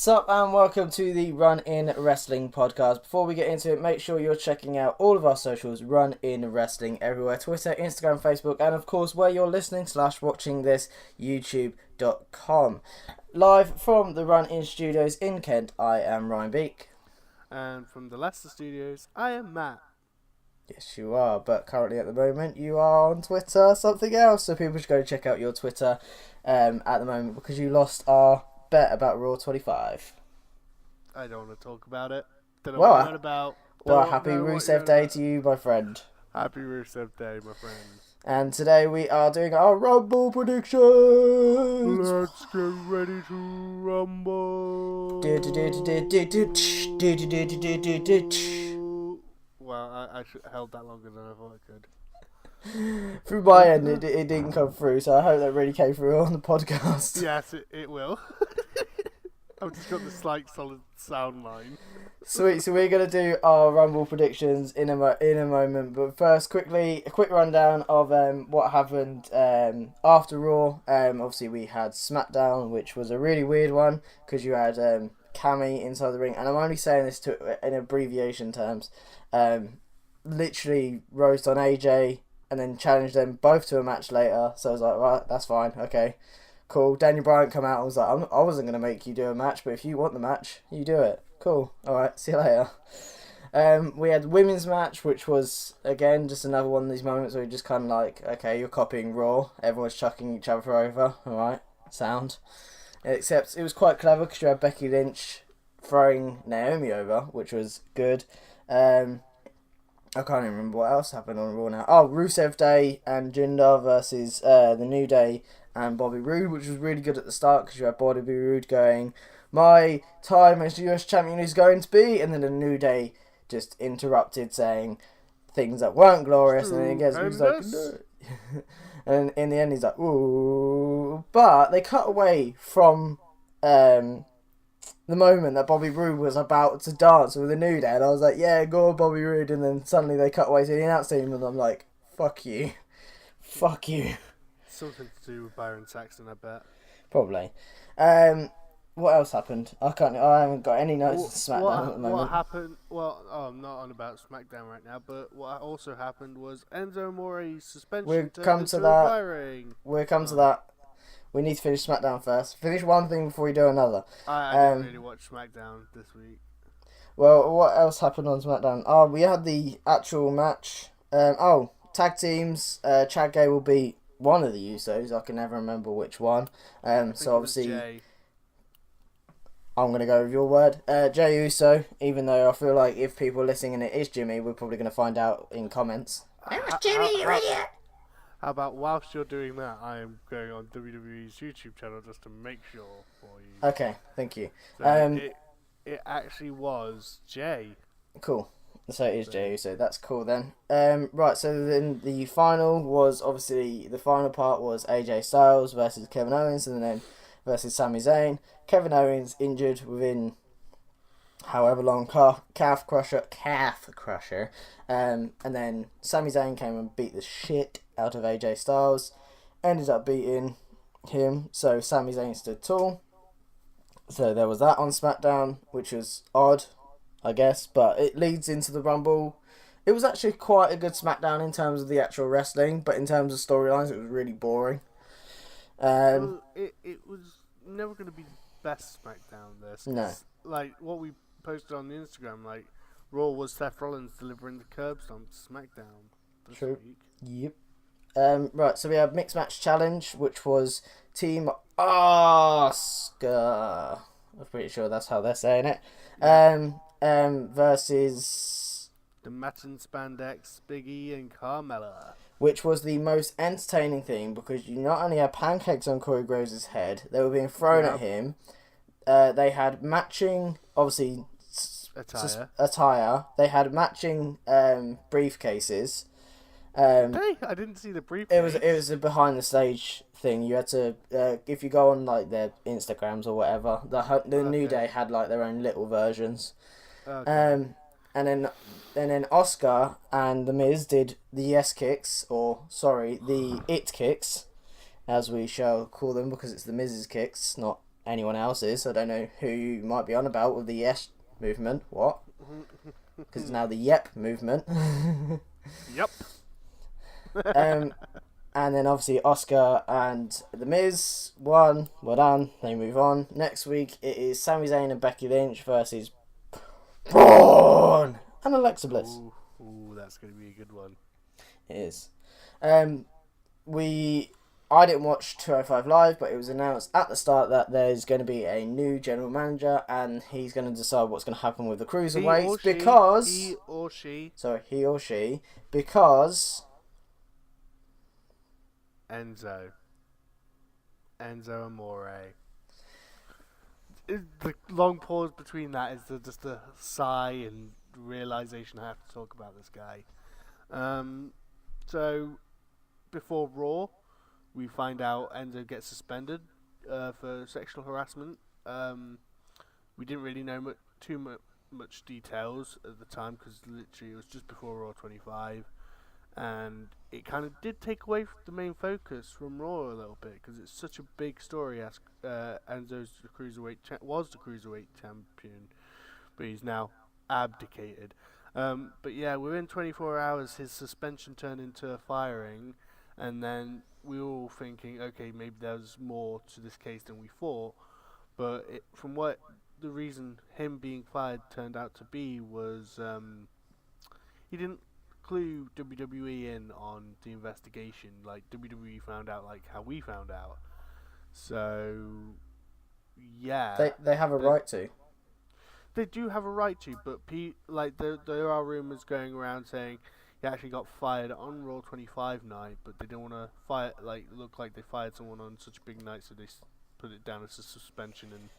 Sup and welcome to the Run In Wrestling podcast. Before we get into it, make sure you're checking out all of our socials, Run In Wrestling everywhere, Twitter, Instagram, Facebook, and of course where you're listening / watching this, youtube.com. Live from the Run In studios in Kent, I am Ryan Beek. And from the Leicester studios, I am Matt. Yes, you are, but currently at the moment you are on Twitter, something else, so people should go check out your Twitter at the moment because you lost our bet about Raw 25. I don't want to talk about it. Don't know Well, what you're on about. Happy Rusev Day to you, my friend. Happy Rusev Day, my friend. And today we are doing our Rumble predictions. Let's get ready to rumble. Well, I held that longer than I thought I could. Through my end, it didn't come through, so I hope that really came through on the podcast. Yes, it will. I've just got the slight solid sound line. Sweet, so we're going to do our Rumble predictions in a moment, but first, a quick rundown of what happened after Raw. Obviously, we had SmackDown, which was a really weird one, because you had Cammy inside the ring, and I'm only saying this in abbreviation terms. Literally roast on AJ, and then challenged them both to a match later, so I was like, right, that's fine, okay. Cool. Daniel Bryan come out and was like, I wasn't going to make you do a match, but if you want the match, you do it. Cool. Alright, see you later. We had the women's match, which was, again, just another one of these moments where you're just kind of like, okay, you're copying Raw. Everyone's chucking each other over. Alright, sound. Except it was quite clever because you had Becky Lynch throwing Naomi over, which was good. I can't even remember what else happened on Raw now. Oh, Rusev Day and Jinder versus The New Day and Bobby Roode, which was really good at the start because you had Bobby Roode going, my time as US champion is going to be, and then The New Day just interrupted saying things that weren't glorious, and then he was like, no. And in the end he's like, ooh, but they cut away from the moment that Bobby Roode was about to dance with The New Day, and I was like, yeah, go on, Bobby Roode, and then suddenly they cut away to the announce team, and I'm like, fuck you. Something to do with Byron Saxton, I bet. Probably. What else happened? I haven't got any notes of SmackDown at the moment. What happened? Well, I'm not on about SmackDown right now, but what also happened was Enzo Amore's suspension. We'll come to that. We need to finish SmackDown first. Finish one thing before we do another. I didn't really watch SmackDown this week. Well, what else happened on SmackDown? Oh, we had the actual match. Tag teams. Chad Gable beat one of the Usos. I can never remember which one. So obviously, Jay. I'm going to go with your word. Jey Uso, even though I feel like if people are listening and it is Jimmy, we're probably going to find out in comments. It was Jimmy, you idiot! How about whilst you're doing that, I am going on WWE's YouTube channel just to make sure for you. Okay, thank you. So it actually was Jay. Cool. So it is Jey Uso. That's cool then. Right, so then the final was, obviously, the final part was AJ Styles versus Kevin Owens, and then versus Sami Zayn. Kevin Owens injured within however long, calf crusher. And then Sami Zayn came and beat the shit out of AJ Styles. Ended up beating him, so Sami Zayn stood tall. So there was that on SmackDown, which was odd, I guess, but it leads into the Rumble. It was actually quite a good SmackDown in terms of the actual wrestling, but in terms of storylines, it was really boring. It was never going to be the best SmackDown, this. No. Like, what we posted on the Instagram, like, Raw was Seth Rollins delivering the curb stomp to SmackDown this True. week. Yep. Right, so we have Mixed Match Challenge, which was Team Asuka. I'm pretty sure that's how they're saying it. Versus The Matin Spandex, Big E and Carmella. Which was the most entertaining thing because you not only had pancakes on Corey Graves' head, they were being thrown at him. They had matching, obviously, attire. They had matching briefcases. Hey, I didn't see the briefcase. It was a behind the stage thing. You had to if you go on like their Instagrams or whatever, the New Day had like their own little versions. Okay. And then Oscar and The Miz did the yes kicks, the it kicks, as we shall call them, because it's The Miz's kicks, not anyone else is. I don't know who you might be on about with the yes movement. What? Because it's now the yep movement. Yep. And then obviously Oscar and The Miz won. Well done. They move on. Next week it is Sami Zayn and Becky Lynch versus Braun and Alexa Bliss. Ooh, that's going to be a good one. It is. I didn't watch 205 Live, but it was announced at the start that there's going to be a new general manager, and he's going to decide what's going to happen with the cruiserweights because he or she because Enzo Amore. The long pause between that is just a sigh and realization I have to talk about this guy. So before Raw, we find out Enzo gets suspended for sexual harassment. We didn't really know too much details at the time because literally it was just before Raw 25, and it kind of did take away the main focus from Raw a little bit because it's such a big story. As Enzo's the was the cruiserweight champion, but he's now abdicated. But yeah, within 24 hours, his suspension turned into a firing, and then we were all thinking, okay, maybe there's more to this case than we thought. But from what the reason him being fired turned out to be was he didn't clue WWE in on the investigation. Like WWE found out like how we found out. So yeah, they have a right to. They do have a right to, but there are rumors going around saying he actually got fired on Raw 25 night, but they didn't want to look like they fired someone on such a big night, so they put it down as a suspension and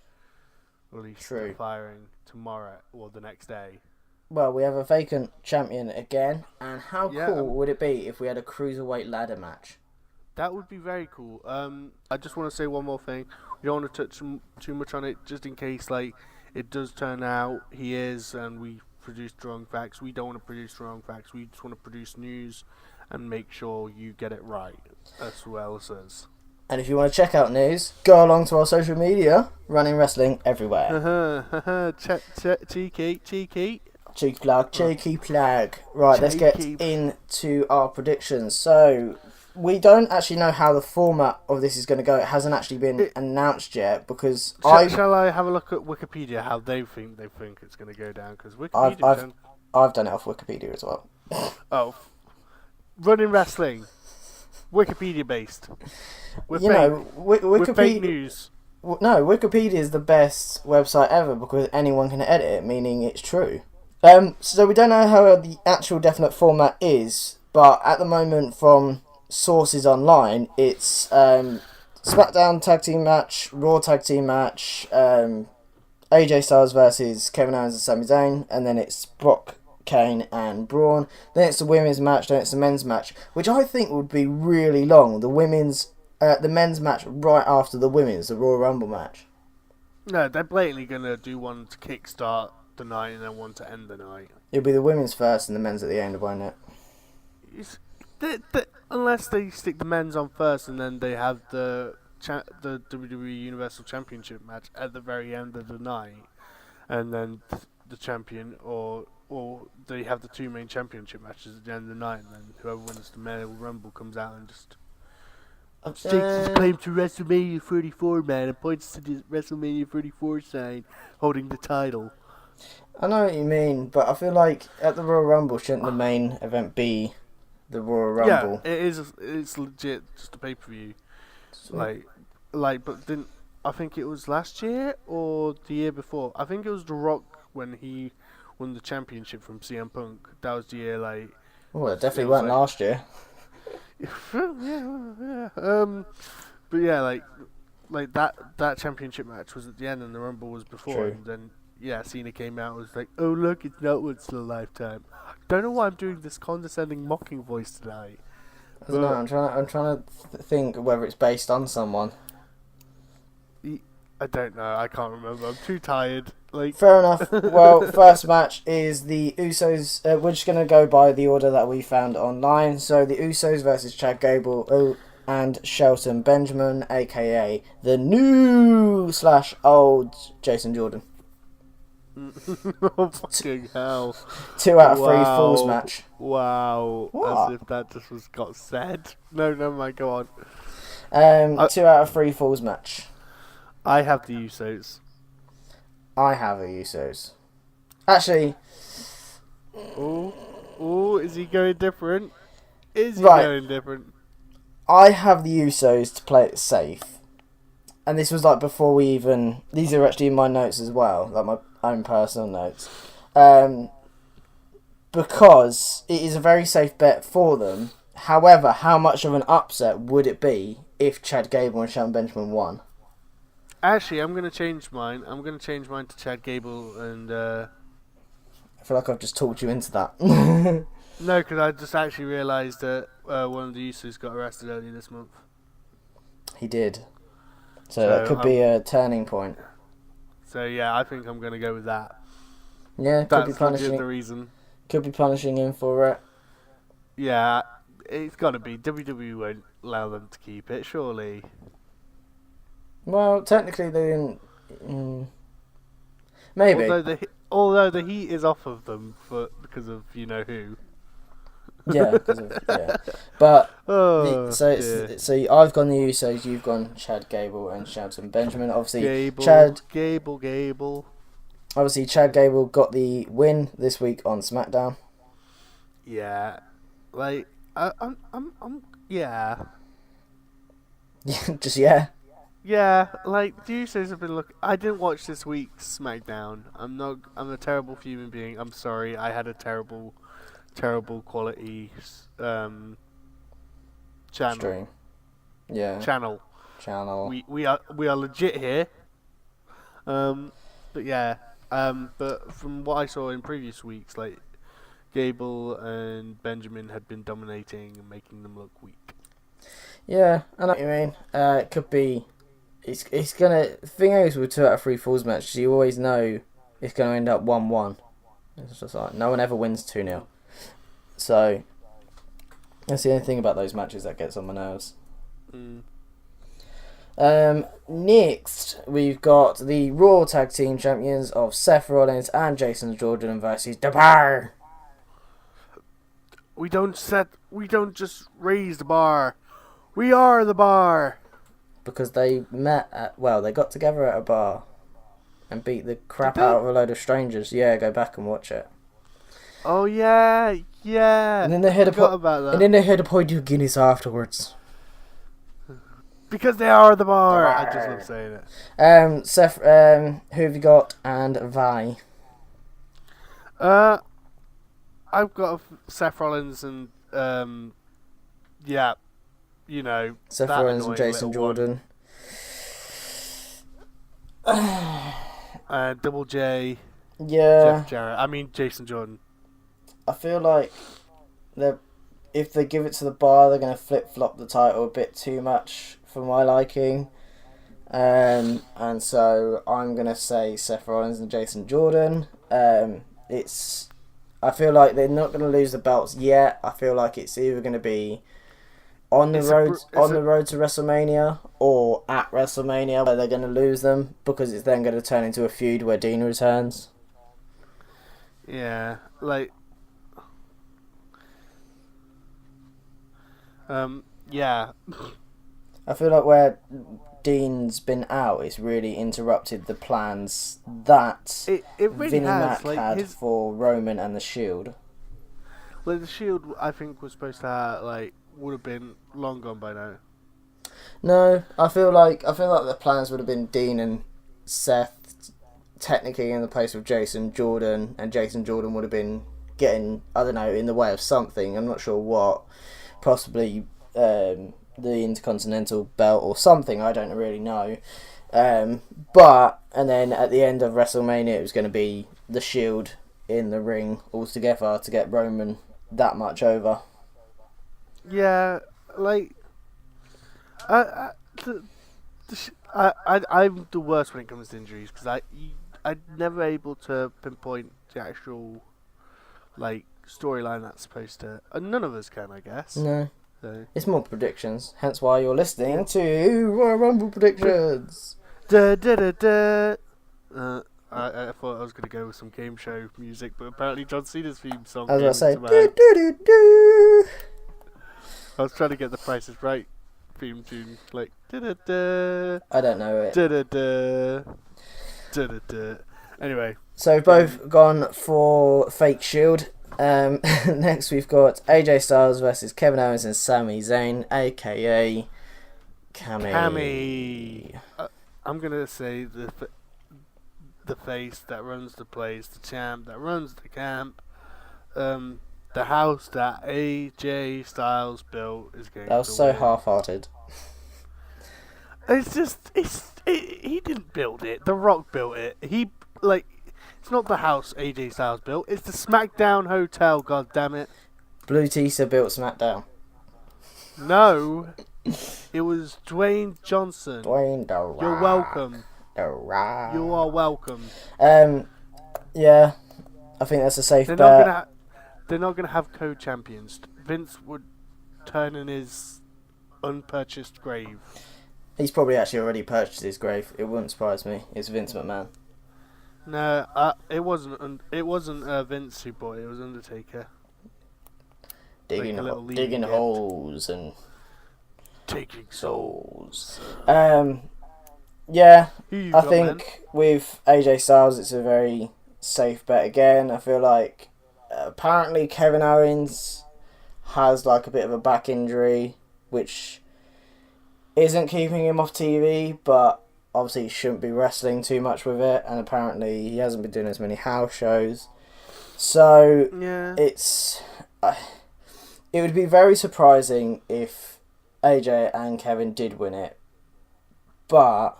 released the firing tomorrow or the next day. Well, we have a vacant champion again, and how cool would it be if we had a cruiserweight ladder match? That would be very cool. I just want to say one more thing. We don't want to touch too much on it, just in case it does turn out he is, and we produce the wrong facts. We don't want to produce the wrong facts. We just want to produce news and make sure you get it right, as well as us. And if you want to check out news, go along to our social media, Running Wrestling everywhere. Cheeky. Cheeky plug. Right, let's get into our predictions. So, we don't actually know how the format of this is going to go. It hasn't actually been announced yet because Shall I have a look at Wikipedia how they think it's going to go down? Because Wikipedia. I've done it off Wikipedia as well. Oh, Running Wrestling, Wikipedia based. With fake news. No, Wikipedia is the best website ever because anyone can edit it, meaning it's true. So we don't know how the actual definite format is, but at the moment from sources online, it's SmackDown tag team match, Raw tag team match, AJ Styles versus Kevin Owens and Sami Zayn, and then it's Brock, Kane and Braun. Then it's the women's match, then it's the men's match, which I think would be really long. The men's match right after the women's, the Royal Rumble match. No, they're blatantly gonna do one to kickstart the night and then one to end the night. It'll be the women's first and the men's at the end, won't it? Unless they stick the men's on first and then they have the WWE Universal Championship match at the very end of the night, and then the champion, or they have the two main championship matches at the end of the night, and then whoever wins the Royal Rumble comes out and just stakes his claim to WrestleMania 34, man, and points to the WrestleMania 34 sign holding the title. I know what you mean, but I feel like at the Royal Rumble, shouldn't the main event be the Royal Rumble? Yeah, it is. It's legit, just a pay-per-view. But didn't I think it was last year or the year before? I think it was The Rock when he won the championship from CM Punk. That was the year, Oh, it definitely weren't last year. yeah. But yeah, that championship match was at the end and the Rumble was before. True. And then Cena came out and was like, "Oh look, it's not once in a lifetime." Don't know why I'm doing this condescending mocking voice tonight. I don't know. I'm trying to think whether it's based on someone. I don't know. I can't remember. I'm too tired. Fair enough. Well, first match is the Usos. We're just gonna go by the order that we found online. So the Usos versus Chad Gable and Shelton Benjamin, aka the new / old Jason Jordan. Oh, fucking hell. 2 out of 3 falls match. Wow. What? As if that just got said. No, never mind, go on. 2 out of 3 falls match. I have the Usos. I have a Usos. Actually, Ooh, is he going different? Is he Right. going different? I have the Usos to play it safe. And this was like before we even... These are actually in my notes as well, like my own personal notes. Because it is a very safe bet for them. However, how much of an upset would it be if Chad Gable and Shelton Benjamin won? Actually, I'm going to change mine. I'm going to change mine to Chad Gable and... I feel like I've just talked you into that. No, because I just actually realised that one of the Usos got arrested earlier this month. He did. So that could be a turning point. So yeah, I think I'm going to go with that. Yeah, That's legit the reason. Could be punishing him for it. Yeah, it's got to be. WWE won't allow them to keep it, surely. Well, technically they didn't. Maybe. Although the heat is off of them because of you know who. Yeah, yeah. But Oh, so I've gone the Usos, you've gone Chad Gable and Shelton Benjamin. Obviously, Chad Gable. Obviously, Chad Gable got the win this week on SmackDown. Yeah, like I'm yeah. Just yeah. Yeah, like the Usos have been I didn't watch this week's SmackDown. I'm a terrible human being. I'm sorry. I had a terrible quality channel. Stream. Yeah. Channel. We are legit here. But yeah. But from what I saw in previous weeks, like Gable and Benjamin had been dominating and making them look weak. Yeah, I know what you mean. It could be. It's gonna. The thing is with 2 out of 3 falls matches, you always know it's gonna end up 1-1. It's just like no one ever wins 2-0. So that's the only thing about those matches that gets on my nerves. Next we've got the Raw Tag Team Champions of Seth Rollins and Jason Jordan versus The Bar. We don't just raise the bar. We are the bar. Because they they got together at a bar and beat the crap out of a load of strangers. Yeah, go back and watch it. Oh yeah. And then they had to point you Guinness afterwards. Because they are the bar. I just love saying it. Seth, who have you got? And Vi. I've got Seth Rollins and yeah, you know, Seth Rollins and Jason Jordan. Double J. Yeah. Jeff Jarrett. I mean Jason Jordan. I feel like if they give it to the bar, they're going to flip-flop the title a bit too much for my liking. And so I'm going to say Seth Rollins and Jason Jordan. I feel like they're not going to lose the belts yet. I feel like it's either going to be on the road to WrestleMania or at WrestleMania where they're going to lose them, because it's then going to turn into a feud where Dean returns. Yeah, like yeah. I feel like where Dean's been out, it's really interrupted the plans that it really Vinnie has. Mac had for Roman and the Shield. Like the Shield, I think was supposed to would have been long gone by now. No, I feel like the plans would have been Dean and Seth technically in the place of Jason Jordan, and Jason Jordan would have been getting, I don't know, in the way of something. I'm not sure what. Possibly the Intercontinental belt or something. I don't really know. And then at the end of WrestleMania, it was going to be the Shield in the ring all together to get Roman that much over. Yeah, like I'm the worst when it comes to injuries because I'm never able to pinpoint the actual storyline that's supposed to. None of us can, I guess. No. So. It's more predictions, hence why you're listening to Royal Rumble predictions. Da, da, da, da. I thought I was going to go with some game show music, but apparently John Cena's theme song I was came going to say, into my do head. do do do. I was trying to get the Price is Right theme tune, like da da da I don't know it. da da da da da da. Anyway, So we've both gone for fake Shield. Next we've got AJ Styles versus Kevin Owens and Sami Zayn, aka Cammy. I'm gonna say the face that runs the place, the champ that runs the camp, the house that AJ Styles built is going. That was to so win. half-hearted. It's just he didn't build it. The Rock built it. It's not the house AJ Styles built. It's the SmackDown hotel. God damn it! Blue Tisa built SmackDown. No, it was Dwayne Johnson. Dwayne The Rock. You're welcome. The Rock. You are welcome. Yeah, I think that's a safe They're bet. not gonna have co-champions. Vince would turn in his unpurchased grave. He's probably actually already purchased his grave. It wouldn't surprise me. It's Vince McMahon. No, it wasn't. It wasn't Vince who bought it. It was Undertaker. Digging, Like a little digging gift. holes and Taking souls. Yeah, Who you I got, think man? with AJ Styles, it's a very safe bet again. I feel like apparently Kevin Owens has like a bit of a back injury, which isn't keeping him off TV, but obviously he shouldn't be wrestling too much with it, and apparently he hasn't been doing as many house shows. So Yeah. it would be very surprising if AJ and Kevin did win it, but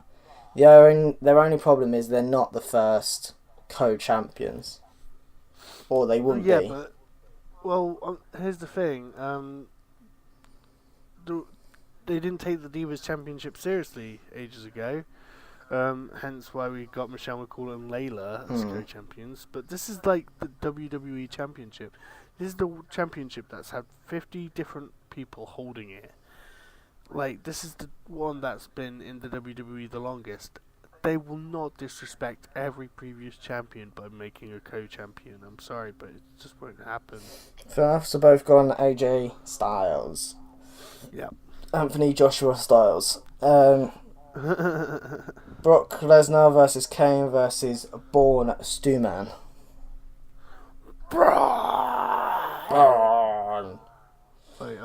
their only problem is they're not the first co-champions, or they wouldn't Yeah, be. but here's the thing. They didn't take the Divas Championship seriously ages ago. Hence why we got Michelle McCool and Layla as co-champions. But this is like the WWE Championship. This is the championship that's had 50 different people holding it. Like, this is the one that's been in the WWE the longest. They will not disrespect every previous champion by making a co-champion. I'm sorry, but it just won't happen. Fair enough, so both gone AJ Styles. Yeah. Anthony Joshua Styles. Brock Lesnar versus Kane versus Braun Strowman. Braun. Like,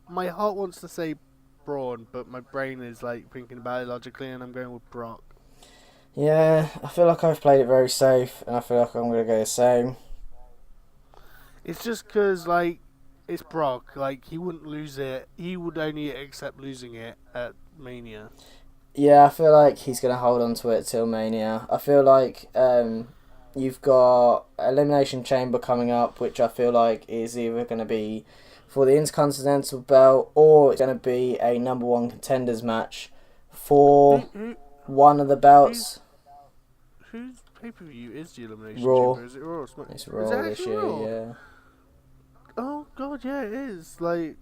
my heart wants to say Braun, but my brain is like thinking about it logically, and I'm going with Brock. Yeah, I feel like I've played it very safe, and I feel like I'm going to go the same. It's just because, like, it's Brock. Like, he wouldn't lose it. He would only accept losing it at Mania. Yeah, I feel like he's going to hold on to it till Mania. I feel like you've got Elimination Chamber coming up, which I feel like is either going to be for the Intercontinental belt, or it's going to be a number one contenders match for one of the belts. Whose pay-per-view is the Elimination Raw. Chamber? Is it Raw or SmackDown? It's Is Raw it this actually year, Raw? yeah. Oh, God, yeah, it is. Like,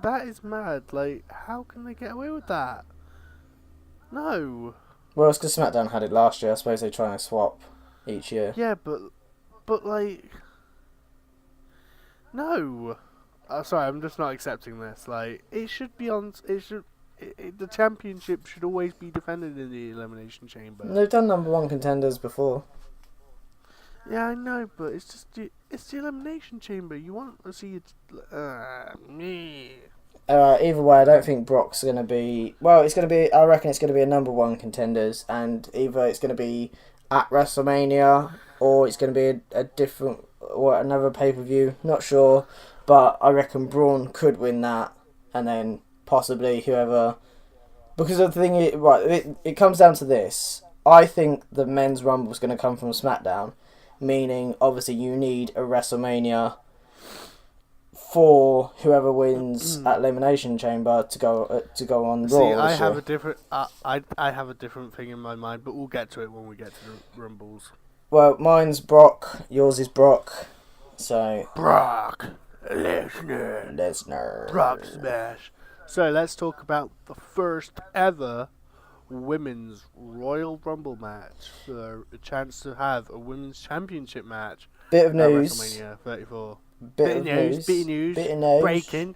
that is mad. Like, how can they get away with that? No. Well, it's because SmackDown had it last year. I suppose they're trying to swap each year. Yeah, but like, no. Sorry, I'm just not accepting this. Like, it should be on. The championship should always be defended in the Elimination Chamber. They've done number one contenders before. Yeah, I know, but it's just it's the Elimination Chamber. You want to see it? Me. Either way, I don't think Brock's going to be... Well, it's going to be... I reckon it's going to be a number one contenders, and either it's going to be at WrestleMania, or it's going to be a different... or another pay-per-view. Not sure, but I reckon Braun could win that, and then possibly whoever... Because the thing is... Right, it comes down to this. I think the men's Rumble is going to come from SmackDown, meaning, obviously, you need a WrestleMania for whoever wins at Elimination Chamber to go on Raw. See, I this have year. a different. I have a different thing in my mind, but we'll get to it when we get to the Rumbles. Well, mine's Brock. Yours is Brock. So Brock. Lesnar. Brock Smash. So let's talk about the first ever women's Royal Rumble match for a chance to have a women's championship match Bit of at news. WrestleMania 34. Bit of news. Bit of news.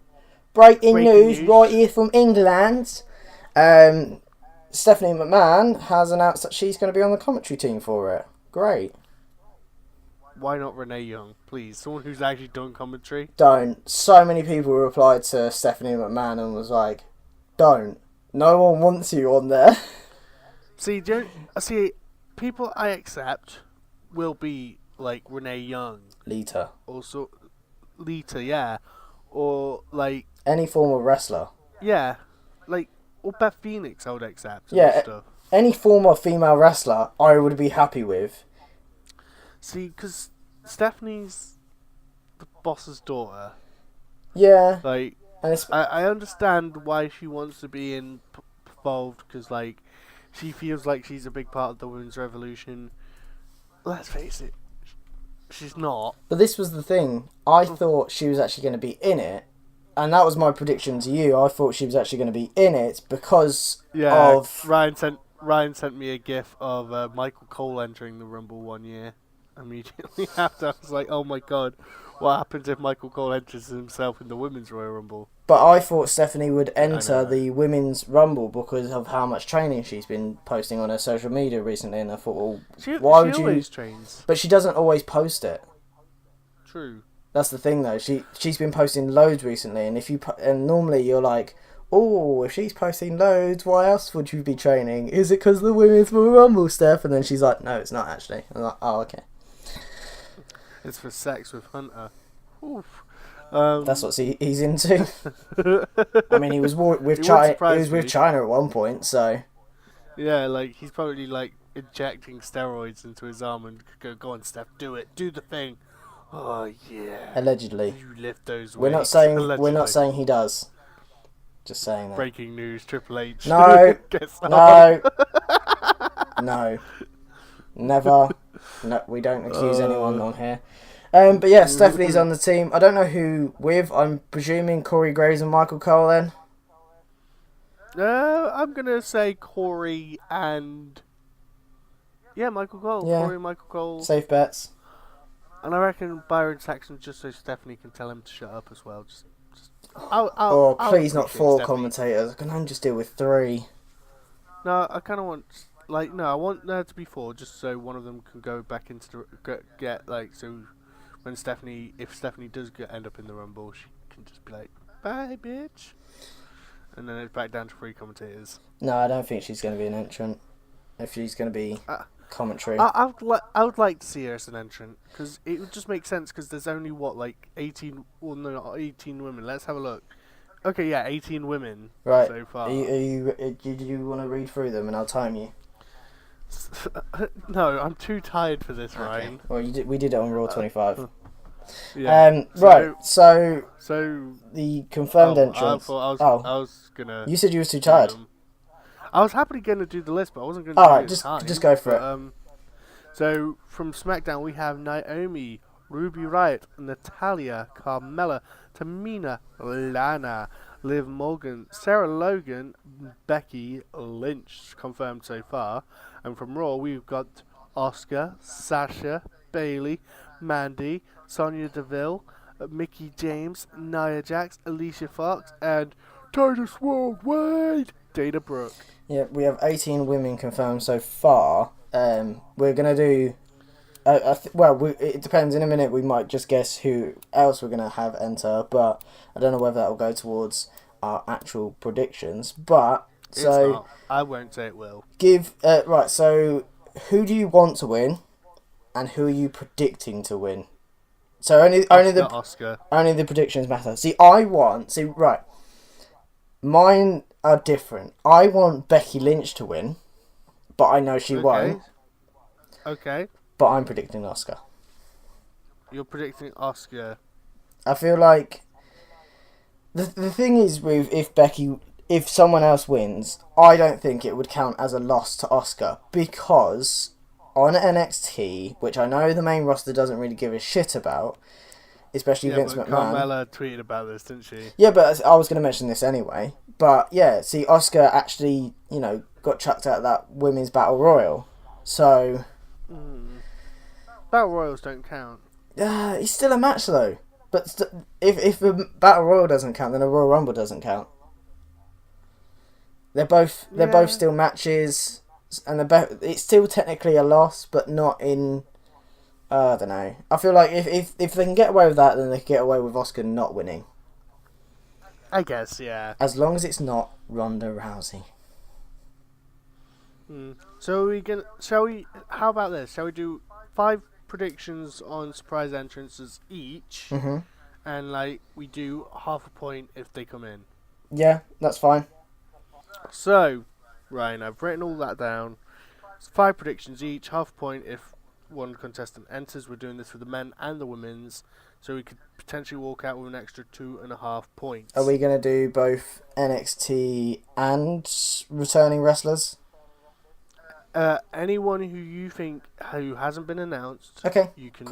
Breaking news news. right here from England. Stephanie McMahon has announced that she's going to be on the commentary team for it. Great. Why not Renee Young, please? Someone who's actually done commentary. Don't. So many people replied to Stephanie McMahon and was like, don't. No one wants you on there. See, people I accept will be like Renee Young. Lita. Also, Lita, yeah. Or like... Any form of wrestler. Yeah. Like, or Beth Phoenix I would accept. Yeah, Stuff. any form of female wrestler I would be happy with. See, because Stephanie's the boss's daughter. Yeah. Like, And it's, I understand why she wants to be involved, because, like, she feels like she's a big part of the women's revolution. Let's face it, she's not. but this was the thing. I thought she was actually going to be in it. And that was my prediction to you. I thought she was actually going to be in it because of... Ryan sent me a gif of Michael Cole entering the Rumble one year. Immediately after, I was like, oh my god, what happens if Michael Cole enters himself in the Women's Royal Rumble? But I thought Stephanie would enter know. the Women's Rumble because of how much training she's been posting on her social media recently. And I thought, well, why would you... always trains. But she doesn't always post it. True. That's the thing, though. She's been posting loads recently, and and normally you're like, oh, if she's posting loads, why else would you be training? Is it because the Women's Royal Rumble stuff? And then she's like, no, it's not actually. I'm like, oh, okay. It's for sex with Hunter. Oof. That's what he's into. I mean, he was with It China. wouldn't He surprise was with me. China at one point, so Yeah, like he's probably like injecting steroids into his arm and go on, Steph, do it, do the thing. Oh yeah. allegedly. You lift those weights. We're not saying Allegedly. he does. Just saying that. Breaking news: Triple H. No, Gets no, no, never. No, we don't accuse anyone on here. But yeah, Stephanie's on the team. I don't know who with. I'm presuming Corey Graves and Michael Cole then. I'm gonna say Corey and Michael Cole. Yeah. Corey and Michael Cole. Safe bets. And I reckon Byron Saxon, just so Stephanie can tell him to shut up as well. Just Or please not appreciate 4 Stephanie. commentators. Can I just deal with 3? No, I kind of want I want there to be 4, just so one of them can go back into the get like so. When if Stephanie does end up in the Rumble, she can just be like, "Bye, bitch," and then it's back down to 3 commentators. No, I don't think she's going to be an entrant. If she's going to be commentary. I would like to see her as an entrant because it would just make sense because there's only 18. Well, no, not 18 women. Let's have a look. Okay, yeah, 18 women Right. so far. Do you want to read through them and I'll time you? No, I'm too tired for this, Ryan. Well, we did it on Raw 25. Yeah. Right, so So the confirmed entrance. I Oh. was gonna. You said you were too tired. I was happily gonna do the list, but I wasn't gonna. Alright, do the time, just go for it. So from SmackDown we have Naomi, Ruby Riott, Natalia, Carmella, Tamina, Lana, Liv Morgan, Sarah Logan, Becky Lynch confirmed so far, and from Raw we've got Asuka, Sasha, Bailey, Mandy, Sonya Deville, Mickey James, Nia Jax, Alicia Fox, and Titus Worldwide, Dana Brooke. Yeah, we have 18 women confirmed so far. We're going to do... it depends. In a minute, we might just guess who else we're going to have enter, but I don't know whether that will go towards our actual predictions. But, It's so... not. I won't say it will. Right, so who do you want to win, and who are you predicting to win? So only the Oscar. only the predictions matter. Right. Mine are different. I want Becky Lynch to win, but I know she won't. Okay. But I'm predicting Asuka. You're predicting Oscar. I feel like the thing is with if someone else wins, I don't think it would count as a loss to Asuka because on NXT, which I know the main roster doesn't really give a shit about, especially Yeah, Vince but McMahon. Carmella tweeted about this, didn't she? Yeah, but I was going to mention this anyway. But yeah, see, Oscar actually, got chucked out of that women's battle royal. So Battle Royals don't count. it's still a match though. But if the battle royal doesn't count, then a Royal Rumble doesn't count. They're both still matches, and it's still technically a loss, but not in. I don't know. I feel like if they can get away with that, then they can get away with Oscar not winning. I guess, yeah. As long as it's not Ronda Rousey. So shall we? How about this? Shall we do 5 predictions on surprise entrances each, and we do half a point if they come in? Yeah, that's fine. So, Ryan, I've written all that down. It's 5 predictions each, half a point if one contestant enters. We're doing this for the men and the women's, so we could potentially walk out with an extra 2.5 points. Are we going to do both NXT and returning wrestlers? Anyone who you think who hasn't been announced, Okay, you can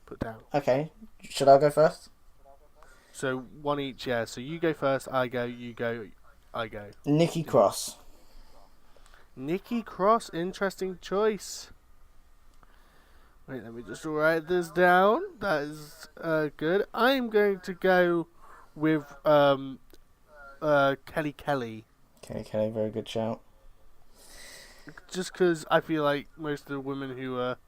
put down. Okay, should I go first? So 1 each, yeah. So you go first, I go, you go, I go. Nikki Cross. Nikki Cross, interesting choice. Wait, let me just write this down. That is good. I'm going to go with Kelly Kelly. Kelly, very good shout. Just because I feel like most of the women who are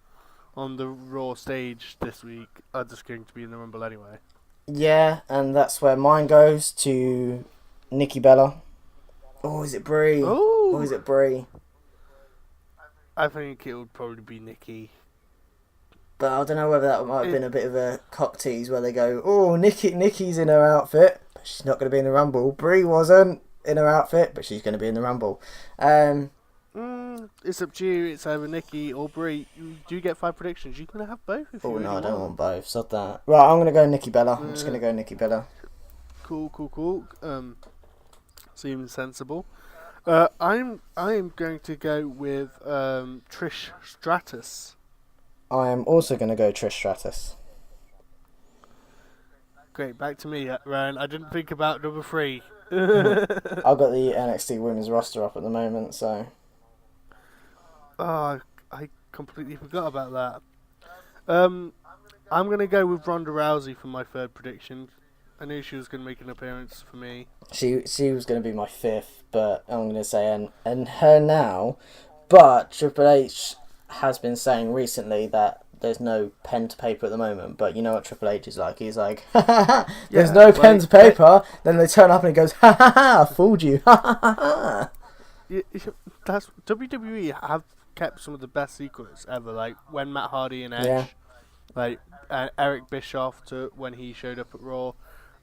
on the Raw stage this week are just going to be in the Rumble anyway. Yeah, and that's where mine goes to Nikki Bella. Oh, is it Brie? Oh, Or is it Brie? I think it would probably be Nikki. But I don't know whether that might have been a bit of a cock tease where they go, oh, Nikki's in her outfit, but she's not going to be in the Rumble. Brie wasn't in her outfit, but she's going to be in the Rumble. It's up to you. It's either Nikki or Brie. You do get 5 predictions. You can have both if you Oh, really no, I want. don't want both. Sod that. Right, I'm going to go Nikki Bella. I'm just going to go Nikki Bella. Cool. Seems sensible. I'm going to go with Trish Stratus. I am also going to go Trish Stratus. Great, back to me, Ryan. I didn't think about number 3. I've got the NXT women's roster up at the moment, so... Oh, I completely forgot about that. I'm going to go with Ronda Rousey for my 3rd prediction. I knew she was going to make an appearance for me. She was going to be my 5th, but I'm going to say and her now. But Triple H has been saying recently that there's no pen to paper at the moment. But you know what Triple H is like? He's like, there's no pen to paper. Then they turn up and he goes, ha ha ha, I fooled you. Ha ha ha ha. That's WWE have kept some of the best secrets ever. Like when Matt Hardy and Edge, like Eric Bischoff when he showed up at Raw.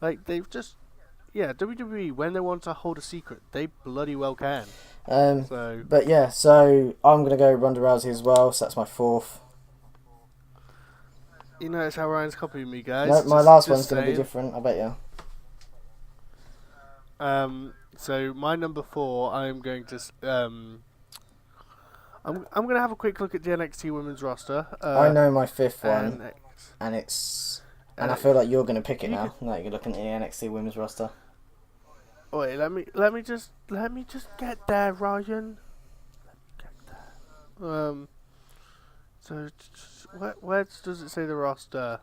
Like they've just, WWE when they want to hold a secret, they bloody well can. But yeah, so I'm gonna go Ronda Rousey as well. So that's my 4th. You notice how Ryan's copying me, guys. No, my last one's gonna be different. I bet you. So my number 4, I'm going to I'm gonna have a quick look at the NXT women's roster. I know my 5th one, and I feel like you're gonna pick it now. Like you're looking at the NXT women's roster. Wait, let me just get there, Ryan. Let me get there. So where does it say the roster?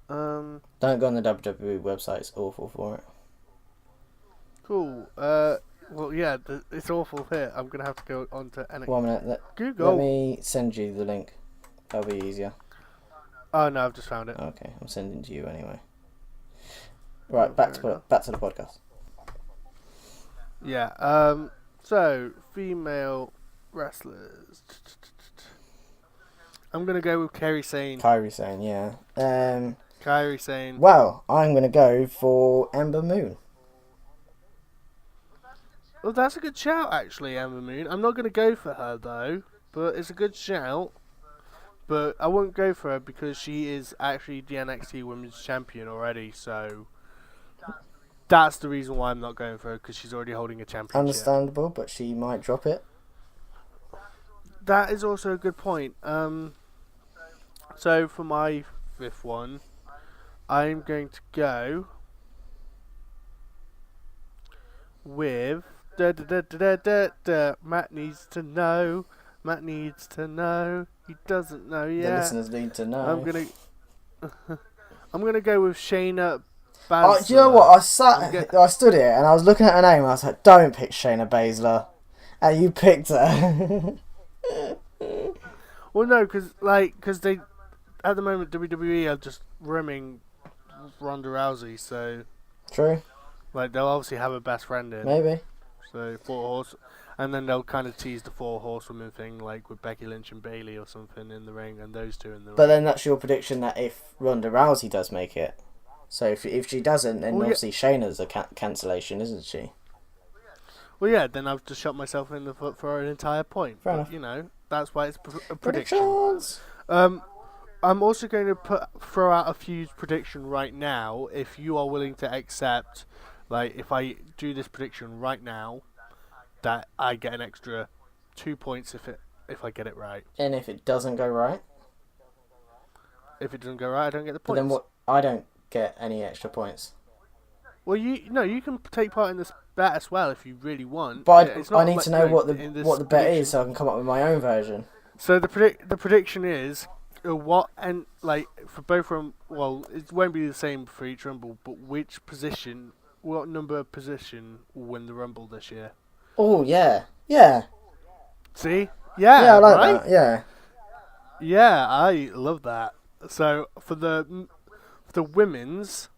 Don't go on the WWE website. It's awful for it. Cool. Well, yeah, it's awful here. I'm gonna have to go on to NXT. 1 minute. Google. Let me send you the link. That'll be easier. Oh no, I've just found it. Okay, I'm sending to you anyway. Right, back to the podcast. Yeah. So female wrestlers. I'm gonna go with Kairi Sane. Kairi Sane, yeah. Kairi Sane. Well, I'm gonna go for Ember Moon. Well, that's a good shout, actually, Ember Moon. I'm not gonna go for her though, but it's a good shout. But I won't go for her because she is actually the NXT Women's Champion already. So that's the reason why I'm not going for her, because she's already holding a championship. Understandable, but she might drop it. That is also a good point. So for my 5th one, I'm going to go with Matt needs to know. Matt needs to know. He doesn't know The yet. listeners need to know. I'm gonna go with Shayna Baszler. Oh, do you know what? I stood here and I was looking at her name and I was like, don't pick Shayna Baszler. And you picked her. Well, no, because they, at the moment, WWE are just rimming Ronda Rousey, so True. like they'll obviously have a best friend in. Maybe. So 4 horse, and then they'll kind of tease the 4 horsewomen thing, like with Becky Lynch and Bailey or something in the ring, and those two in the ring. But then that's your prediction that if Ronda Rousey does make it. So if she doesn't, then obviously Shayna's a cancellation, isn't she? Well, yeah, then I've just shot myself in the foot for an entire point. Fair but, enough. you know, that's why it's a prediction. Predictions! I'm also going to throw out a few prediction right now, if you are willing to accept, like, if I do this prediction right now, that I get an extra 2 points if I get it right. And if it doesn't go right? If it doesn't go right, I don't get the But points. then what? I don't get any extra points. Well, you can take part in this bet as well if you really want. But It's I not need to know what the bet prediction. is so I can come up with my own version. So the prediction is what, and like for both from, well, it won't be the same for each rumble, but what number of position will win the rumble this year? Oh yeah, yeah, See, yeah, I like right? that. Yeah. Yeah, I love that. So for the women's,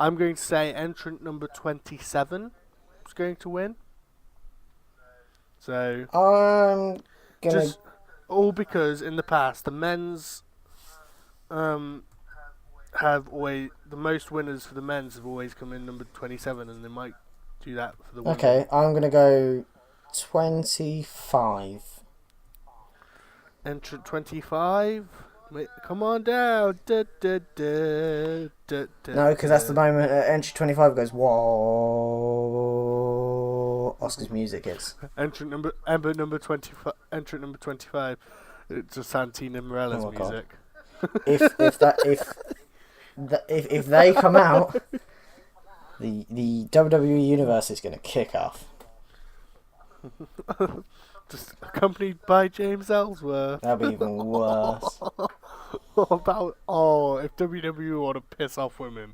I'm going to say entrant number 27 is going to win. So I'm gonna. just all because in the past the men's have always, the most winners for the men's have always come in number 27, and they might do that for the women. Okay, I'm gonna go 25. Entrant 25. Come on down. No, because that's the moment entry 25 goes, whoa. Oscar's music hits. Entrant number 25. Entrant number 25. It's a Santina Morella's Oh my God. music. If they come out, the WWE universe is gonna kick off. Just accompanied by James Ellsworth. That'll be even worse. If WWE want to piss off women,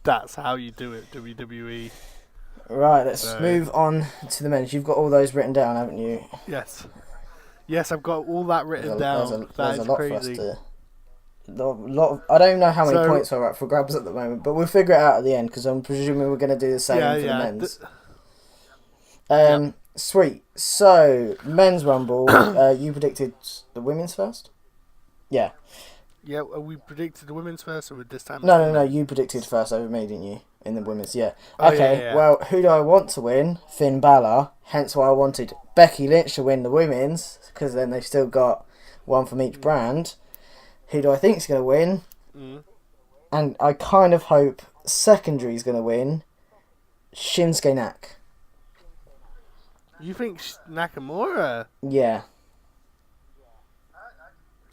that's how you do it, WWE. Right, let's move on to the men's. You've got all those written down, haven't you? Yes, I've got all that written down. There's a That lot is for us crazy. to. I don't know how many So- points are up for grabs at the moment, but we'll figure it out at the end because I'm presuming we're going to do the same for the men's. Sweet. So, men's rumble. You predicted the women's first? Yeah. Yeah, we predicted the women's first, or this time? No. You predicted first over me, didn't you? In the women's, yeah. Oh, Okay. yeah. Well, who do I want to win? Finn Balor. Hence why I wanted Becky Lynch to win the women's, because then they've still got one from each brand. Who do I think is going to win? And I kind of hope Secondary's going to win. Shinsuke Nak. You think Nakamura? Yeah.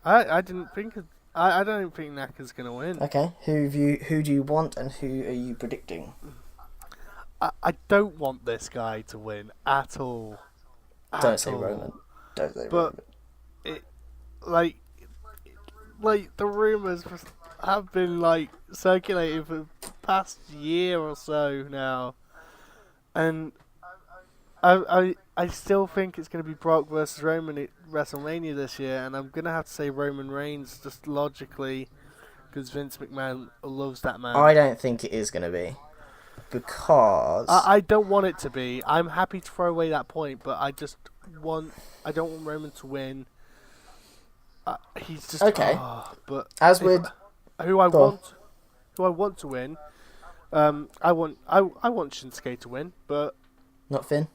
I didn't think. I don't think Naka's gonna win. Okay. Who do you want and who are you predicting? I don't want this guy to win at all. Don't say Roman. Don't say But Roman. like the rumors have been like circulating for the past year or so now, and I still think it's going to be Brock versus Roman at WrestleMania this year, and I'm going to have to say Roman Reigns just logically, because Vince McMahon loves that man. I don't think it is going to be. Because... I don't want it to be. I'm happy to throw away that point, but I don't want Roman to win. He's just... Okay. But As with... who I Go on. want to win, I want Shinsuke to win, but Not Finn?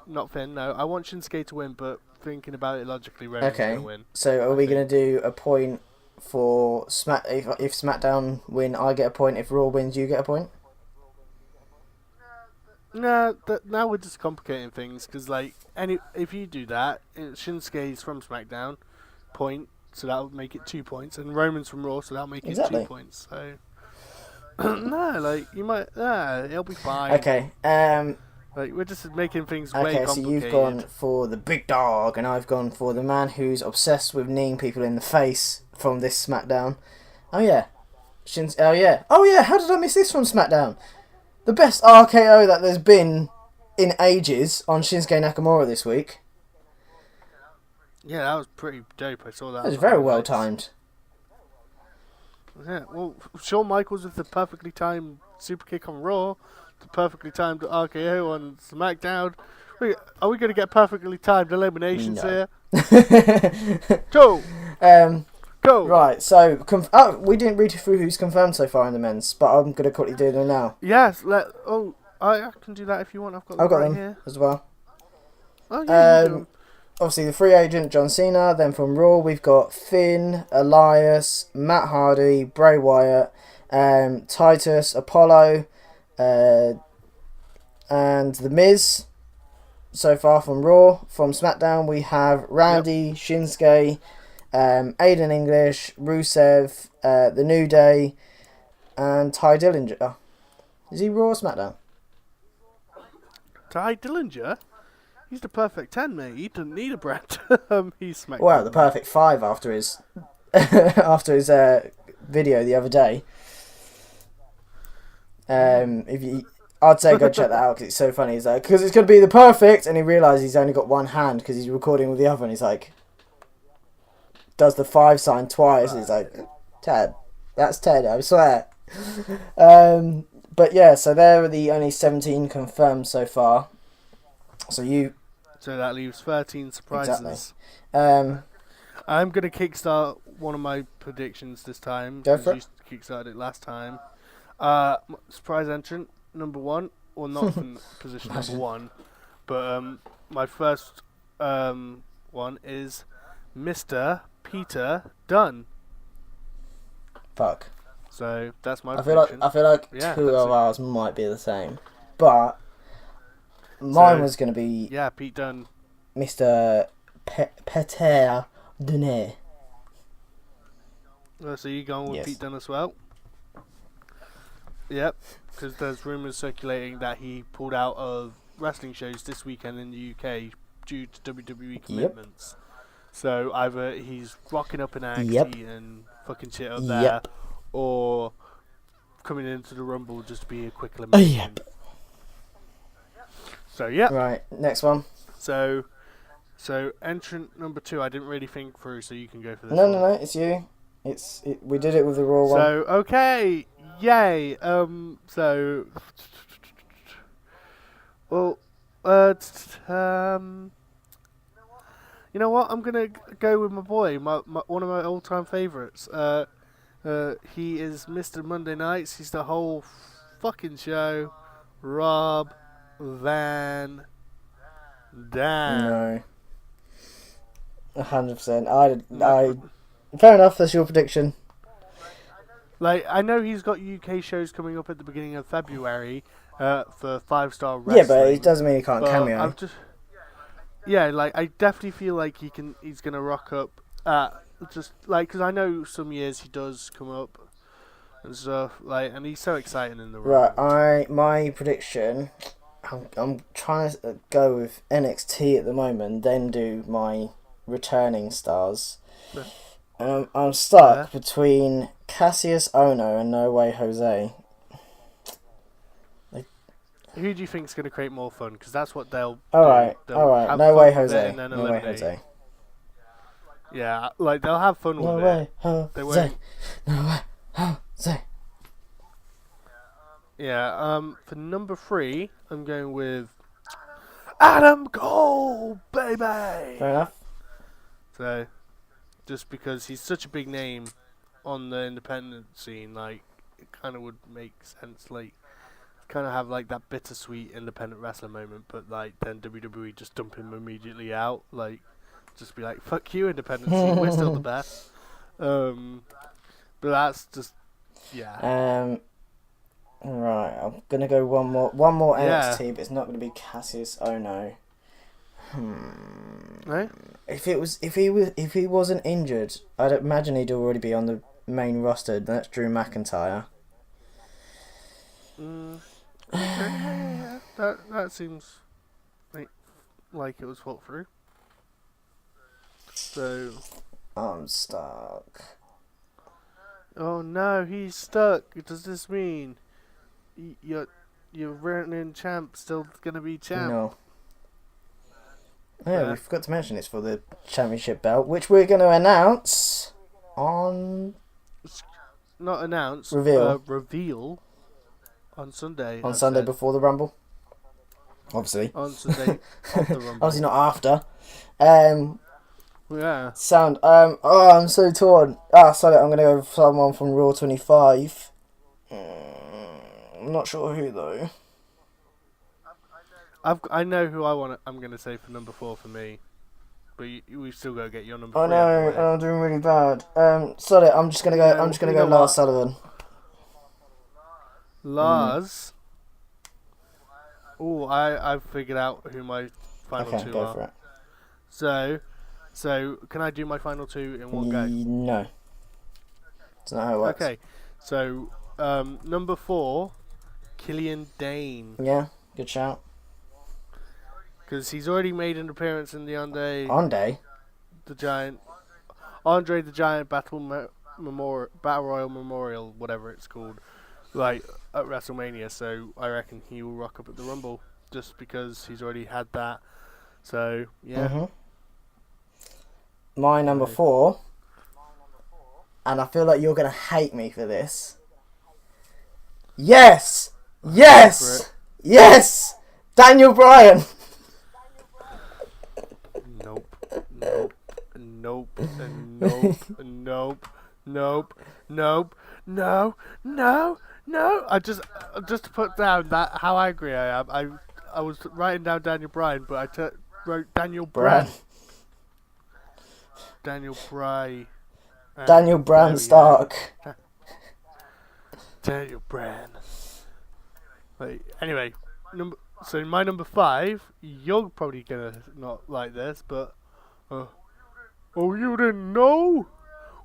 not Finn. No, I want Shinsuke to win, but thinking about it logically, Roman's Okay. gonna win. So are we going to do a point for if SmackDown win, I get a point. If Raw wins, you get a point? Nah, now we're just complicating things because if you do that, Shinsuke's from SmackDown, point. so that'll make it 2 points, and Roman's from Raw, so that'll make it Exactly. 2 points. So no, like you might, it'll be fine. Okay. Like we're just making things way Okay, so complicated. you've gone for the big dog, and I've gone for the man who's obsessed with kneeing people in the face from this SmackDown. Oh yeah, oh yeah. How did I miss this from SmackDown? The best RKO that there's been in ages on Shinsuke Nakamura this week. Yeah, that was pretty dope. I saw that. It was very well timed. Yeah, well, Shawn Michaels with the perfectly timed super kick on Raw, the perfectly timed RKO on SmackDown. Are we going to get perfectly timed eliminations here? Go! Go! Right, so we didn't read through who's confirmed so far in the men's, but I'm going to quickly do them now. Yes, I can do that if you want. I've got them here as well. Oh yeah, you can do them. Obviously, the free agent, John Cena. Then from Raw, we've got Finn, Elias, Matt Hardy, Bray Wyatt, Titus, Apollo, and The Miz. So far from Raw. From SmackDown, we have Randy, Shinsuke, Aiden English, Rusev, The New Day, and Ty Dillinger. Is he Raw or SmackDown? Ty Dillinger? He's the perfect 10, mate. He doesn't need a brand. He's SmackDown. Well, the perfect 5 after his video the other day. I'd say go check that out because it's so funny. He's like, because it's going to be the perfect, and he realises he's only got one hand because he's recording with the other, and he's like, does the 5 sign twice, and he's like, Ted, that's Ted, I swear. But yeah, so there are the only 17 confirmed so far. So that leaves 13 surprises. Exactly. I'm going to kickstart one of my predictions this time. Go for it. You kickstarted it last time. Surprise entrant number 1, or not from position number 1, but my first one is Mr. Peter Dunne. Fuck. So that's my I prediction. feel like two of ours might be the same, but mine was going to be Pete Dunne. Mr. Peter Dunne. So you going with Yes. Pete Dunne as well? Yep, because there's rumours circulating that he pulled out of wrestling shows this weekend in the UK due to WWE commitments. So either he's rocking up in NXT and fucking shit up there, or coming into the Rumble just to be a quick elimination. So Right, next one. So entrant number 2, I didn't really think through, so you can go for this. No, it's you. We did it with the Raw one. So okay, yay. You know what? I'm gonna go with my boy, one of my all-time favorites. He is Mr. Monday Nights. He's the whole fucking show. Rob Van Dam. No. 100%. Fair enough. That's your prediction. Like, I know he's got UK shows coming up at the beginning of February for 5-star wrestling. Yeah, but it doesn't mean he can't cameo. I definitely feel like he's gonna rock up. Just like, because I know some years he does come up and stuff. Like, and he's so exciting in the room. Right, my prediction. I'm trying to go with NXT at the moment, then do my returning stars. I'm stuck between Cassius Ono and No Way Jose. Who do you think is going to create more fun? Because that's what they'll do. Alright. No Way Jose. No Way Jose. Yeah, like, they'll have fun with it. No Way Jose. No Way Jose. Yeah, for number 3, I'm going with Adam Cole, baby! Fair enough. So, just because he's such a big name on the independent scene, like, it kind of would make sense, like, kind of have, like, that bittersweet independent wrestler moment, but, like, then WWE just dump him immediately out, like, just be like, fuck you, independent scene, we're still the best. But that's just, Right, I'm gonna go one more NXT, but it's not gonna be Cassius Ono. Right? if he wasn't injured, I'd imagine he'd already be on the main roster. That's Drew McIntyre. Okay, yeah. That seems like it was thought through. So. I'm stuck. Oh no, he's stuck. Does this mean your reigning champ still gonna be champ? No. Oh, yeah, we forgot to mention it's for the championship belt, which we're going to announce on... Not announce. Reveal. Reveal on Sunday. On Sunday before the Rumble. Obviously. On Sunday of the Rumble. Obviously not after. Yeah. Sound. I'm so torn. Sorry, I'm going to go with someone from Raw 25. I'm not sure who, though. I know who I'm gonna say for number 4 for me, but we've still got to get your number 3. I know, I'm doing really bad. Sorry, I'm just gonna go. I'm just gonna go Lars Sullivan. Lars. Oh, I've figured out who my final 2 go are. for it. So can I do my final 2 in one go? No. That's not how it works. Okay, so number 4, Killian Dane. Yeah, good shout. Because he's already made an appearance in the Andre the Giant Battle Royal Memorial, whatever it's called, like at WrestleMania. So I reckon he will rock up at the Rumble just because he's already had that. So yeah. Mm-hmm. My number 4, and I feel like you're gonna hate me for this. Yes, Daniel Bryan. No. I just to put down that how angry I am. I was writing down Daniel Bryan, but I wrote Daniel Bryan. Daniel Bryan. Daniel Bryan Stark. Daniel Bryan. Anyway, so my number 5, you're probably gonna not like this, but oh, you didn't know?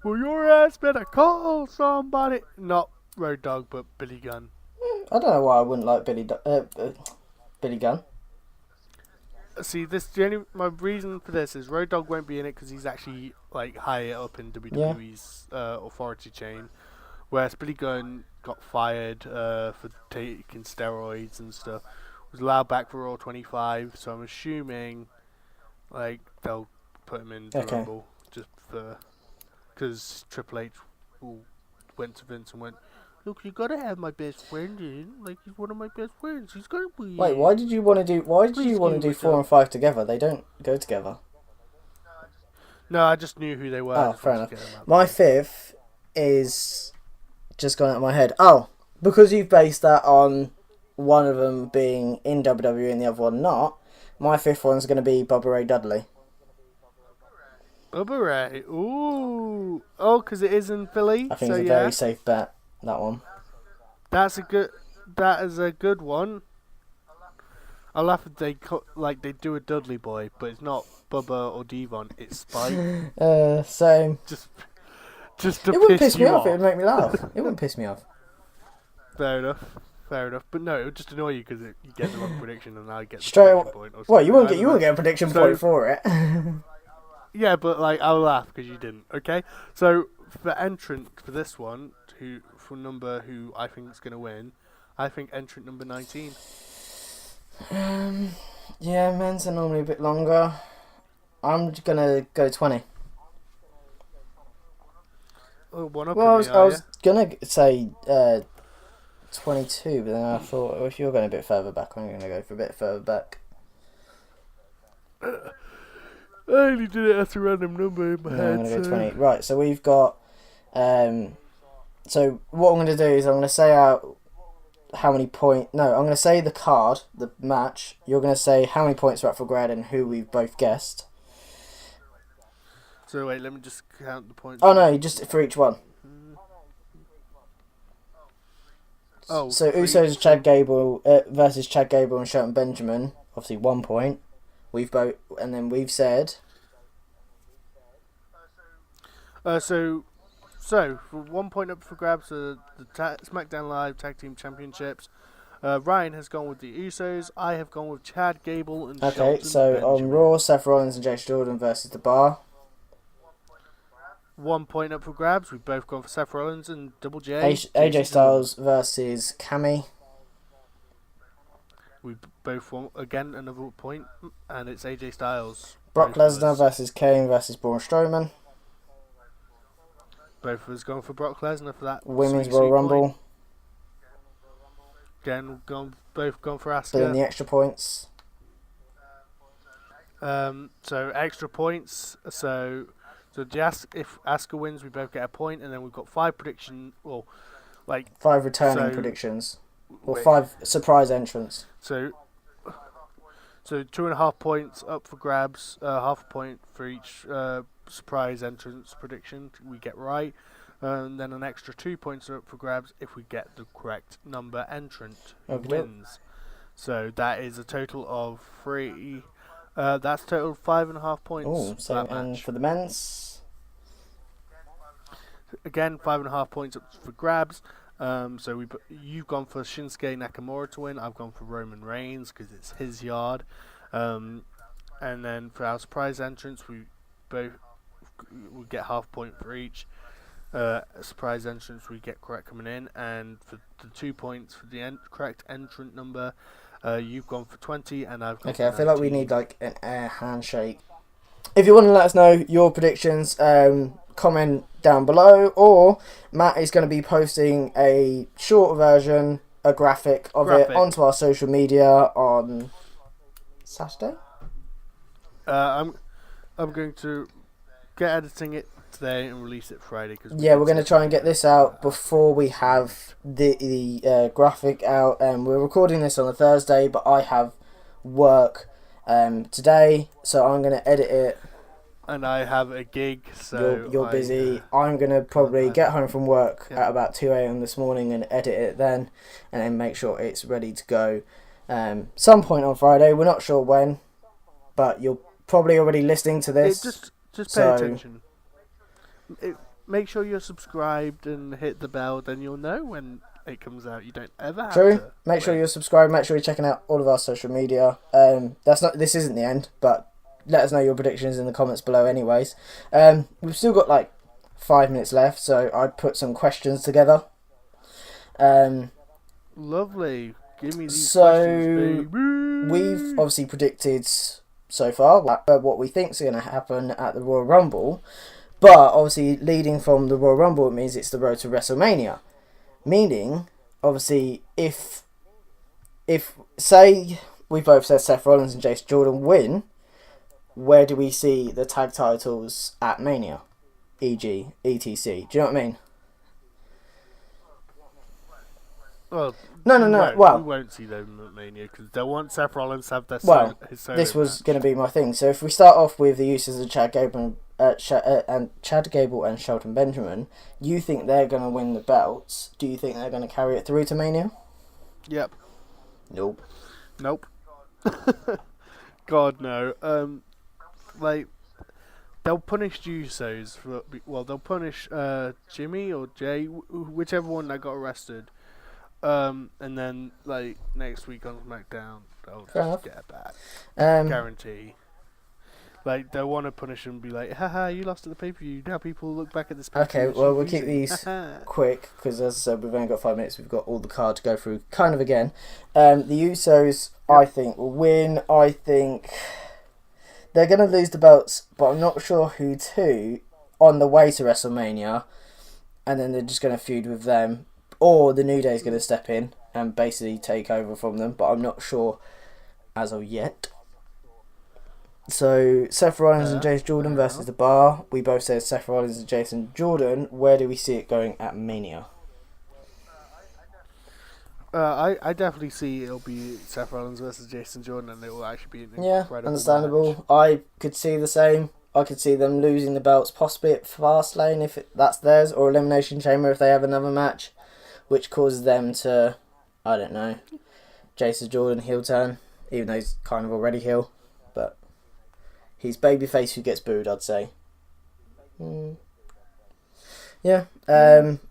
Well, your ass better call somebody. Not Road Dogg, but Billy Gunn. I don't know why I wouldn't like Billy Gunn. See, my reason for this is Road Dogg won't be in it because he's actually like higher up in WWE's authority chain, whereas Billy Gunn got fired for taking steroids and stuff. Was allowed back for Raw 25, so I'm assuming like they'll put him in the Rumble just for because Triple H went to Vince and went, look, you gotta have my best friend in. Like, he's one of my best friends. He's gotta be. Wait, why did you want to do 4 and 5 together? They don't go together. No, I just knew who they were. Oh, fair enough. My 5th is just gone out of my head. Oh, because you've based that on one of them being in WWE and the other one not, my 5th one's going to be Bubba Ray Dudley. Bubba Ray. Ooh. Oh, because it is in Philly. I think it's a very safe bet, that one. That is a good one. I laugh if they do a Dudley boy, but it's not Bubba or Devon, it's Spike. Same. Just to it wouldn't piss me you off. It would make me laugh. It wouldn't piss me off. Fair enough. But no, it would just annoy you because you get the wrong prediction and I get the prediction point. Well, you won't get a prediction point for it. Yeah, but like I'll laugh because you didn't. Okay, so for entrant for this one, who I think is gonna win, I think entrant number 19. Yeah, men's are normally a bit longer. I'm gonna go 20. Oh, one up. Well, I was gonna say 22, but then I thought if you're going a bit further back, I'm gonna go for a bit further back. I only did it as a random number in my head. I'm going to go 20. Right, so we've got... so what I'm going to do is I'm going to say out how many points... No, I'm going to say the card, the match. You're going to say how many points are up for grad and who we've both guessed. So wait, let me just count the points. Oh no, just for each one. Oh, so Usos Chad Gable versus Chad Gable and Shelton Benjamin. Obviously 1 point. We've said So for 1 point up for grabs, the SmackDown Live Tag Team Championships. Ryan has gone with the Usos. I have gone with Chad Gable and Okay, Shelton so Benjamin. on Raw, Seth Rollins and Jason Jordan versus The Bar. 1 point up for grabs. We've both gone for Seth Rollins and Double J. AJ Styles versus Cammy. We both want, again, another point, and it's AJ Styles. Brock Both of Lesnar us- versus Kane versus Braun Strowman. Both of us going for Brock Lesnar for that. Women's sweet, Royal sweet Rumble. point. Again, both gone for Doing the Asuka. extra points. So extra points. So if Asuka wins, we both get a point, and then we've got 5 prediction. Well, like 5 returning So- predictions. Or wait, 5 surprise entrants. So 2.5 points up for grabs. Half a point for each surprise entrance prediction we get right. And then an extra 2 points are up for grabs if we get the correct number entrant who Okay. wins. So that is a total of 3. That's total 5.5 points Oh, for so that and match. for the men's, Again, 5.5 points up for grabs. So you've gone for Shinsuke Nakamura to win. I've gone for Roman Reigns because it's his yard. And then for our surprise entrance, we get half point for each. Surprise entrance we get correct coming in, and for the 2 points for the correct entrant number, you've gone for 20, and I've gone okay, I for feel like we 19. need like an air handshake. If you want to let us know your predictions, comment down below, or Matt is going to be posting a short version, a graphic of it Graphic. onto our social media on Saturday. I'm going to get editing it today and release it Friday. Yeah, we're going to try and get this out before we have the graphic out. We're recording this on a Thursday, but I have work today, so I'm going to edit it. And I have a gig, so You're busy. I'm going to probably get home from work Yeah. at about 2 a.m. this morning and edit it then, and then make sure it's ready to go some point on Friday. We're not sure when, but you're probably already listening to this. Just pay so- attention. Make sure you're subscribed and hit the bell, then you'll know when it comes out. You don't ever have True. to Make sure wait. you're subscribed. Make sure you're checking out all of our social media. This isn't the end, but let us know your predictions in the comments below. Anyways, we've still got like 5 minutes left, so I put some questions together. Lovely. Give me these So, questions, baby. We've obviously predicted so far what we think's going to happen at the Royal Rumble, but obviously leading from the Royal Rumble, it means it's the road to WrestleMania. Meaning, obviously, if say we both said Seth Rollins and Jason Jordan win, where do we see the tag titles at Mania? E.g., ETC. Do you know what I mean? Well, No. we Well, won't see them at Mania because they'll want Seth Rollins to have their Well, his solo this was match. going to be my thing. So if we start off with the uses of Chad Gable and Shelton Benjamin, you think they're going to win the belts? Do you think they're going to carry it through to Mania? Yep. Nope. Nope. God no. Like they'll punish Usos for they'll punish Jimmy or Jay, whichever one that got arrested. And then like next week on SmackDown, they'll Fair enough. just get it back. Um, Guarantee. Like they'll want to punish him and be like, haha, you lost at the pay-per-view. Now people look back at this Okay, pay-per-view. well, we'll keep these quick because, as I said, we've only got 5 minutes. We've got all the card to go through kind of again. The Usos, I think, will win. I think they're going to lose the belts, but I'm not sure who to on the way to WrestleMania. And then they're just going to feud with them. Or the New Day is going to step in and basically take over from them, but I'm not sure as of yet. So, Seth Rollins and Jason Jordan versus The Bar. We both said Seth Rollins and Jason Jordan. Where do we see it going at Mania? I definitely see it'll be Seth Rollins versus Jason Jordan, and it will actually be an Yeah, incredible understandable. match. I could see the same. I could see them losing the belts possibly at Fastlane if that's theirs, or Elimination Chamber if they have another match, which causes them to, I don't know, Jason Jordan heel turn, even though he's kind of already heel, but he's babyface who gets booed, I'd say. Yeah.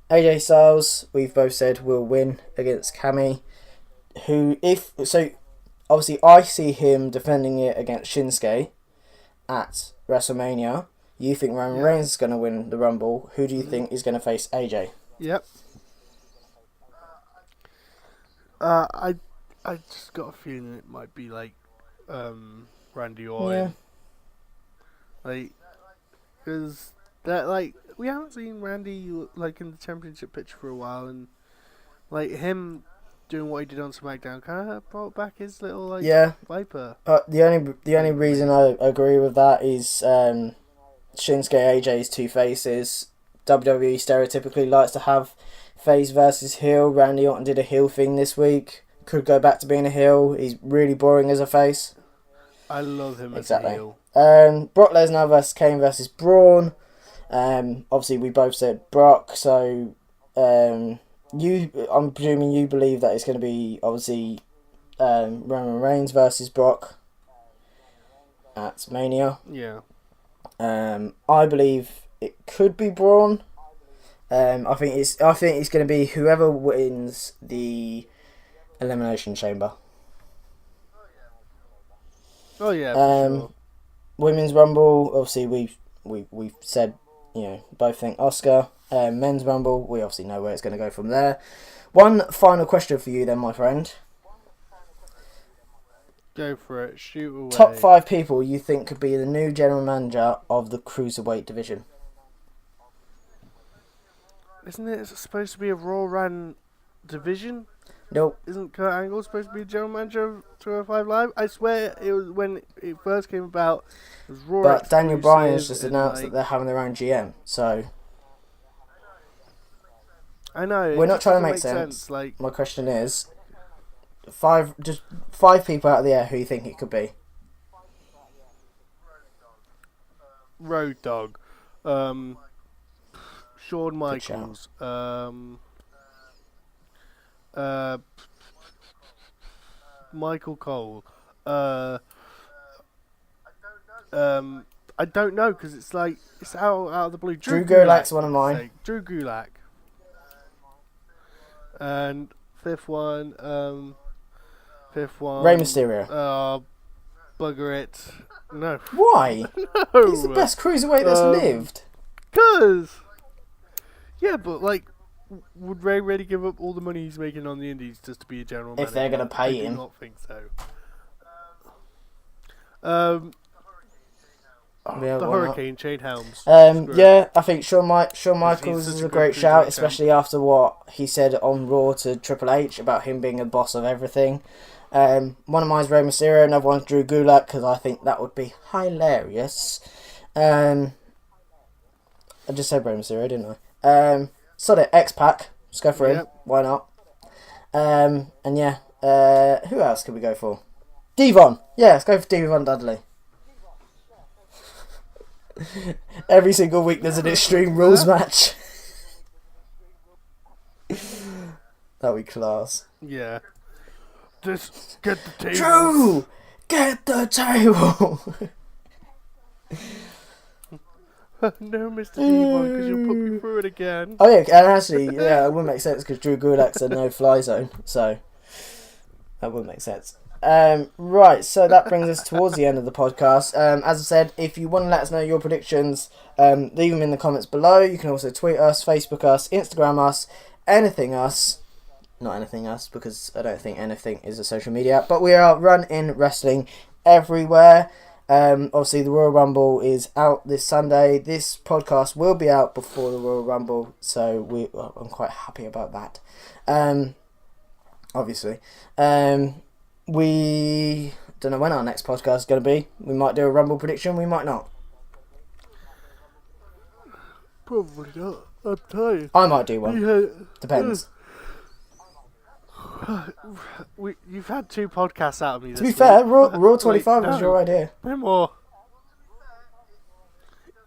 AJ Styles, we've both said will win against Cammy. Obviously I see him defending it against Shinsuke at WrestleMania. You think Roman Reigns is going to win the Rumble. Who do you think is going to face AJ? Yep. I just got a feeling it might be like Randy Orton. Like, because that we haven't seen Randy like in the championship picture for a while, and like him doing what he did on SmackDown kind of brought back his little Viper. The only reason I agree with that is Shinsuke AJ's two faces. WWE stereotypically likes to have face versus heel. Randy Orton did a heel thing this week. Could go back to being a heel. He's really boring as a face. I love him as a heel. Brock Lesnar versus Kane versus Braun. Obviously we both said Brock, so I'm presuming you believe that it's going to be obviously Roman Reigns versus Brock at Mania. Yeah. I believe it could be Braun. I think it's going to be whoever wins the Elimination Chamber. Oh yeah. For sure. Women's Rumble, obviously we've said, both think Oscar. Men's Rumble, we obviously know where it's going to go from there. One final question for you then, my friend. Go for it. Shoot away. Top 5 people you think could be the new general manager of the Cruiserweight division. Isn't it supposed to be a Raw ran division? Nope. Isn't Kurt Angle supposed to be general manager of 205 Live? I swear it was when it first came about. It was Raw. But Daniel Bryan's just announced that they're having their own GM, so I know. We're not trying to make sense. My question is, just five people out of the air who you think it could be. Road Dogg, Shawn Michaels, Michael Cole, I don't know because it's out of the blue. Drew Gulak's one of mine. Drew Gulak. And fifth one. Rey Mysterio. Bugger it. No. Why? No. He's the best cruiserweight that's lived. Yeah, but would Ray really give up all the money he's making on the Indies just to be a general manager? If they're going to pay him. I do not think so. The Hurricane, Shane Helms. Yeah, I think Shawn Michaels is a great shout, especially after what he said on Raw to Triple H about him being a boss of everything. One of mine is Rey Mysterio, another one's Drew Gulak, because I think that would be hilarious. I just said Rey Mysterio, didn't I? Solid X-Pac, let's go for him, why not? And yeah, who else could we go for? Devon, yeah, let's go for Devon Dudley. Every single week there's an Extreme Rules match. That'd be class. Yeah. Just get the table. Drew! Get the table! No, Mr. Devon, because you'll put me through it again. Oh yeah, and actually, yeah, it wouldn't make sense because Drew Gulak's a no-fly zone, so that wouldn't make sense. Right, so that brings us towards the end of the podcast. As I said, if you want to let us know your predictions, leave them in the comments below. You can also tweet us, Facebook us, Instagram us, anything us. Not anything us, because I don't think anything is a social media. But we are Run In Wrestling everywhere. Obviously, the Royal Rumble is out this Sunday. This podcast will be out before the Royal Rumble, so I'm quite happy about that. Obviously. We don't know when our next podcast is going to be. We might do a Rumble prediction, we might not. Probably not. I'm tired. I might do one. Depends. You've had 2 podcasts out of me this week. To be fair, Raw 25 was your idea. No more.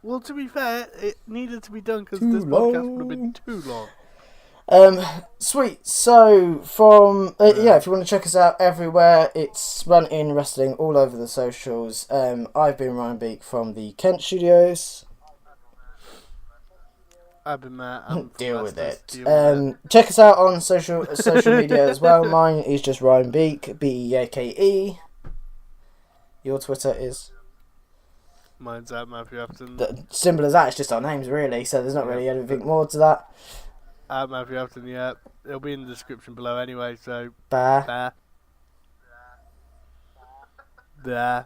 Well, to be fair, it needed to be done because this podcast would have been too long. Sweet. So if you want to check us out everywhere, it's Run In Wrestling all over the socials. I've been Ryan Beak from the Kent Studios. I've been Matt. I'm Deal with Masters. it. Deal with it. Check us out on social media as well. Mine is just Ryan Beak, Beake. Your Twitter is Mine's at Matthew Afton. simple as that. It's just our names, really. So there's not Yeah. really anything more to that. At Matthew Afton, yeah. It'll be in the description below anyway, so... Bye. There. There.